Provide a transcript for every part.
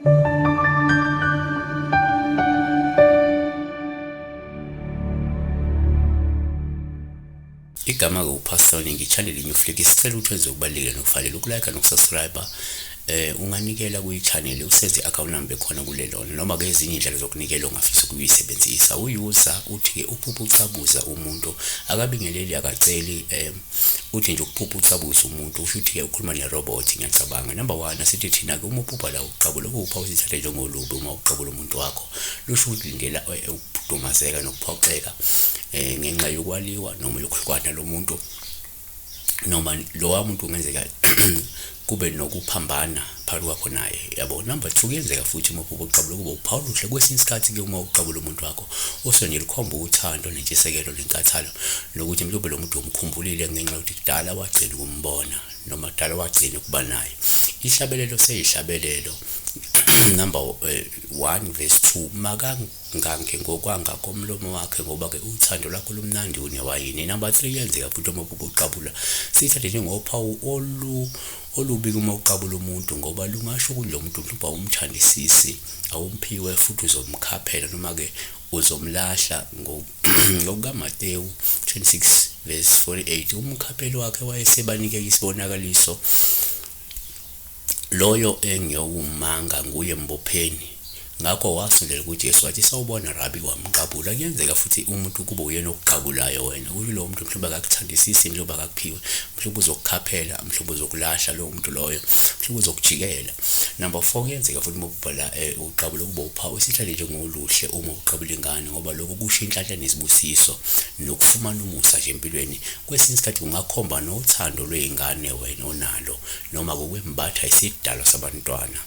Igama-ke uPastor Ningi channel iNewFlick sicela ukuthi wenze ukubalulekile nokufanele ukulike nokusubscribe unganikela kuyi-channel usenze i-account number khona kulelona noma ke ezinye indlela zokunikela ongafisa ukuyisebenzisa user uthi-ke uphupha ucabuza umuntu akabingeleli akaceli uthi nje ukuphupha ucabuza umuntu usho ukuthi-ke ukhuluma ne-robot ngiyacabanga. Number 1 asithi thina-ke uma uphupha la uqabula ukupha usithathe njengolubi uma uqabula umuntu wakho lusho ukuthi lindela ukudumazeka nokuphoxeka ngenxa yokwaliwa noma yokuhlukana lo muntu noma lowa muntu kungenzeka kube nokuphambana phakathi kwakho naye yabo. Number 2 kuyenzeka futhi uma uphupha uqabula kuba uphawu luhle kwesinye isikhathi ke uma uqabula umuntu wakho usonye likhomba uthando nentshisekelo lenkathalo nokuthi mhlawumbe lo muntu umkhumbulile ngenxa yokuthi kudala wagcina ukumbona noma kudala wagcina ukuba naye. Ihlabelelo seyihlabelelo number 1 verse 2 makangange ngokwanga komlomo wakhe ngoba ke uthando lakho lumnandi unewayini. Number 3 yenzeka futhi uma uphupha uqabula sithathe njengophawu olubi uma uqabula umuntu ngoba lungasho ukuthi lo muntu mhlawumbe awumthandisisi awumphiwe futhi uzomkhaphela noma ke uzomlahla ngokukaMateyu 26 verse 48 umkhapheli wakhe wayesebanike isibonakaliso loyo engiyokumanga nguye mbopheni ngakho wasondela kuJesu wathi sawubona Rabbi wamqabula. Kuyenzeka futhi umuntu kuba uyena okuqabulayo wena ukuthi lo muntu mhlawumbe akakuthandisisi mhlawumbe akakuphiwe mhlawumbe uzokukhaphela mhlawumbe uzokulahla lo muntu loyo mhlawumbe uzokujikela. Number 4 kuyenzeka futhi mobhala uqabula kuba uphawu isihlale njengoluhle uma uqabula ingane ngoba lokho kusho inhlanhla nesibusiso nokufumana umusa nje empilweni. Kwesinye isikhathi kungakhomba nothando lwezingane wena onalo noma kokwembatha isidalo sabantwana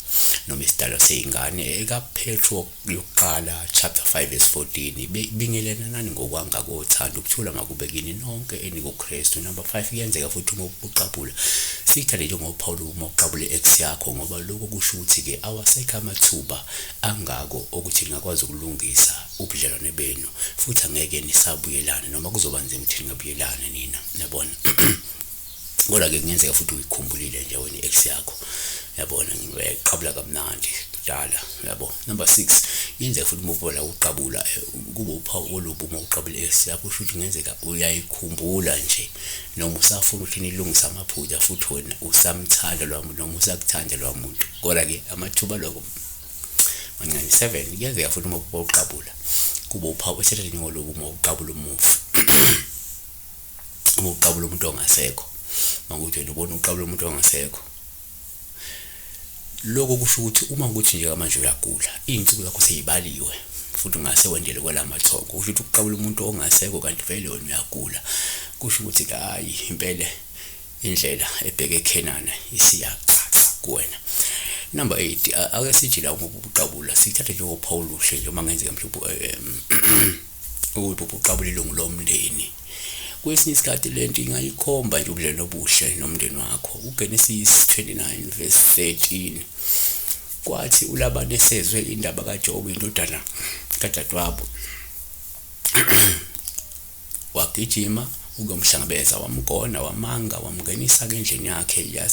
noma isidalo sezingane ekaPetro yokuqala chapter 5 verse 14 bingelena nani ngokwanga kothando ukuthula makube kini nonke enikuKristu. Number 5 kuyenzeka futhi uma uqabula sithathe njengophawu uma uqabula ex yakho ngoba lokho kusho ukuthi ke awasekho amathuba angako ukuthi ngakwazi ukulungisa ubudlelwane benu futhi angeke nisabuyelana noma kuzoba nzima ukuthi ningabuyelana nina yabona. Kodwa ke kungenzeka futhi uyikhumbulile nje wena ex yakho yabona ngiqabula kamnandi kudala yabo. Number 6 yenzeka futhi umuphola uqabula kuba uphawu olubi uma uqabula ex yakho usho ukuthi ngenzeka uyayikhumbula nje noma usafuna ukuthi nilungise amaphutha futhi wena usamthanda lo muntu noma usakuthanda lo muntu. Kodwa ke amathuba lokho mancane. 7 kuyenzeka futhi uma uqabula kuba uphawu ethethe ngolobu uma uqabula umufi uma uqabula umuntu ongasekho manguthi wena ubona uqabula umuntu ongasekho lokho kusho ukuthi uma ukuthi nje manje uyagula izinsuku zakho seyibaliwe futhi ungase wendele kwelamathongo kusho ukuthi uqabula umuntu ongasekho kanti vele wena uyagula kusho ukuthi hayi impela indlela ebheke eKhenana isiyacaca kuwena. Number 8 ake sithi la uma uqabula sithathe nje uphawu luhle nje mangenzeka mhlawumbe ukuthi uqabula ilungu lomndeni. Kwesinye isikhathi lento ingayikhomba nje ubudlelwano obuhle nomndeni wakho. uGenesis 29 verse 13 kwathi uLabani esezwe indaba kaJobe indodana kadadewabo wagijima ukumhlangabeza wamgona wamanga wamngenisa endlini yakhe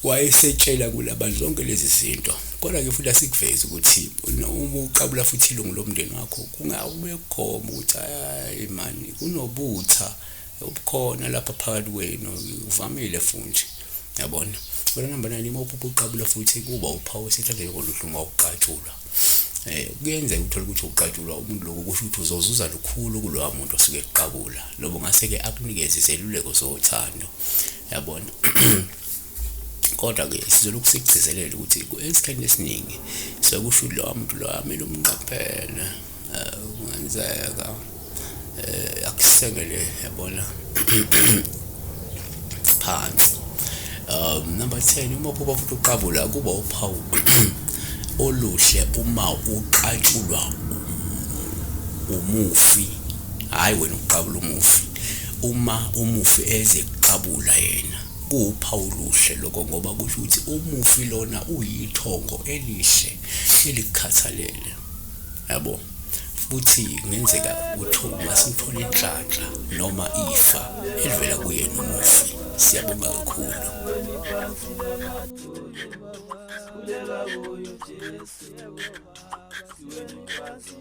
wayesetshela kuLabani zonke lezi zinto. Kodwa ke futhi asikuveza ukuthi uma uqabula futhi ilungu lomndeni wakho kungabe khoma ukuthi hayi mani kunobutha obukhona lapha phakathi kwenu uvamile futhi yabona. Kodwa number 9 uma uqabula futhi kuba uphawu sithathe oluhle uma uqatshulwa kuyenzeka uthola ukuthi uqatshulwa umuntu lokho kusho ukuthi uzozuza lukhulu kulowa muntu osuke eqabula lobo ngase ke akunikeze izeluleko zothando yabona. Kodwa ke sizoloku sikugcizelela ukuthi esikhathini esiningi sokusho lo muntu lo amele umqaphele ungenzeka akusengele yabona phansi. Number 10 uma uphupha futhi uqabula kuba uphawu oluhle uma uqatshulwa umufi hayi wena uqabula umufi uma umufi eze kuqabula yena uphawu luhle lokho ngoba kusho ukuthi umufi lona uyithongo elihle elikhathalele yabo futhi kungenzeka uthuma sithola inhlanhla noma ifa elivela kuyena umufi. Siyabonga kakhulu. Sibeka kuyo Jesu, yebo Baba, siwena ukwazi